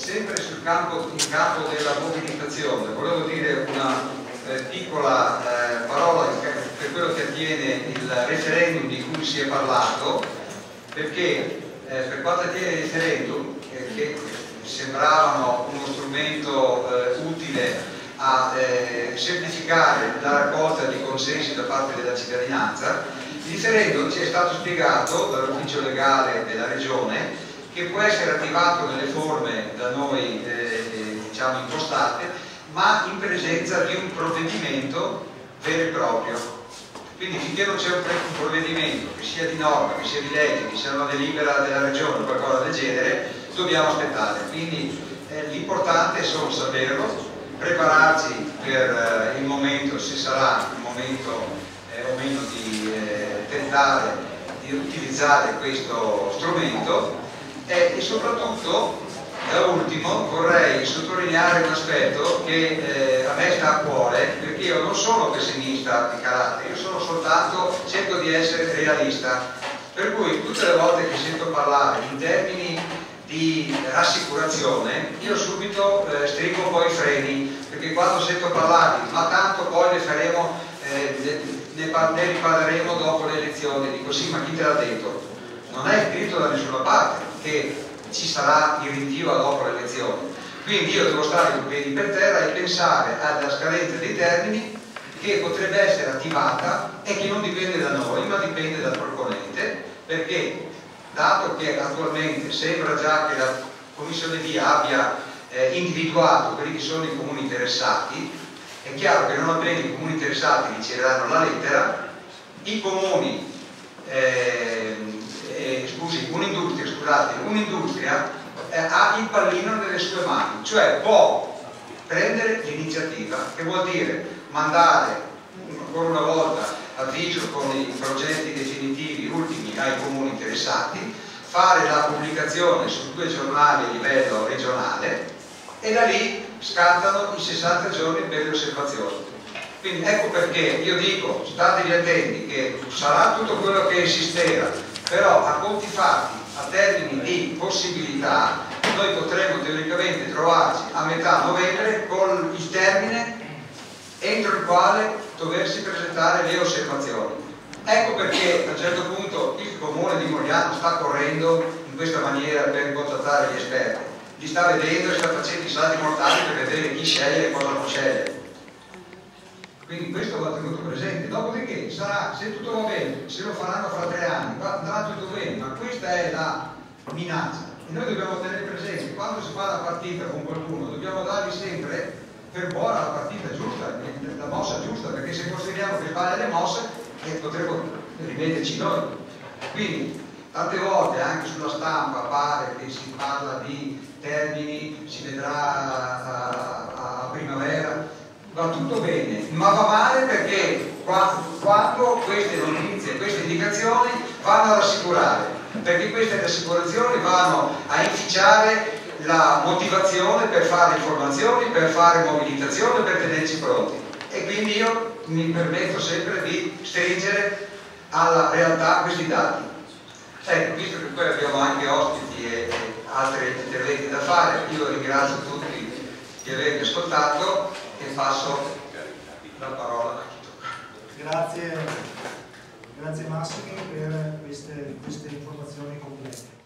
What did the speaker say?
sempre in campo della mobilitazione, volevo dire una piccola parola per quello che attiene il referendum di cui si è parlato, perché per quanto attiene il referendum, che sembravano uno strumento utile a semplificare la raccolta di consensi da parte della cittadinanza, il referendum ci è stato spiegato dall'ufficio legale della regione che può essere attivato nelle forme da noi diciamo impostate, ma in presenza di un provvedimento vero e proprio. Quindi finché non c'è un provvedimento, che sia di norma, che sia di legge, che sia una delibera della regione o qualcosa del genere, dobbiamo aspettare. Quindi l'importante è solo saperlo, prepararci per il momento, se sarà il momento o meno di tentare di utilizzare questo strumento, e soprattutto da ultimo vorrei sottolineare un aspetto che a me sta a cuore, perché io non sono pessimista di carattere, io sono soltanto, cerco di essere realista, per cui tutte le volte che sento parlare in termini di rassicurazione io subito stringo un po' i freni, perché quando sento parlare ma tanto poi le faremo, ne riparleremo dopo le elezioni, dico sì, ma chi te l'ha detto? Non è scritto da nessuna parte che ci sarà il rinvio a dopo le elezioni, quindi io devo stare con i piedi per terra e pensare alla scadenza dei termini che potrebbe essere attivata e che non dipende da noi ma dipende dal proponente, perché dato che attualmente sembra già che la Commissione VIA abbia individuato quelli che sono i comuni interessati, è chiaro che non appena i comuni interessati riceveranno la lettera, i comuni un'industria ha il pallino nelle sue mani, cioè può prendere l'iniziativa, che vuol dire mandare ancora una volta avviso con i progetti definitivi ultimi ai comuni interessati, fare la pubblicazione su 2 giornali a livello regionale e da lì scattano i 60 giorni per le osservazioni. Quindi ecco perché io dico, statevi attenti che sarà tutto quello che si spera, però a conti fatti, a termini di possibilità, noi potremo teoricamente trovarci a metà novembre con il termine entro il quale doversi presentare le osservazioni. Ecco perché a un certo punto il comune di Moriano sta correndo in questa maniera per contattare gli esperti, li sta vedendo e sta facendo i salti mortali per vedere chi sceglie e cosa non sceglie. Quindi questo va tenuto presente. Dopodiché sarà, se tutto va bene, se lo faranno fra 3 anni, andrà tutto bene, ma questa è la minaccia e noi dobbiamo tenere presente, quando si fa la partita con qualcuno dobbiamo dargli sempre per buona la partita giusta, la mossa giusta, perché se consideriamo che sbaglia le mosse potremo rimetterci noi. Quindi tante volte anche sulla stampa pare che si parla di termini, si vedrà a primavera, va tutto bene, ma va male perché quando queste notizie, queste indicazioni vanno a rassicurare, perché queste rassicurazioni vanno a inficiare la motivazione per fare informazioni, per fare mobilitazione, per tenerci pronti. E quindi io mi permetto sempre di stringere alla realtà questi dati. Ecco, visto che poi abbiamo anche ospiti e altri interventi da fare, io ringrazio tutti di avermi ascoltato e passo la parola a chi tocca. Grazie Massimo per queste informazioni complete.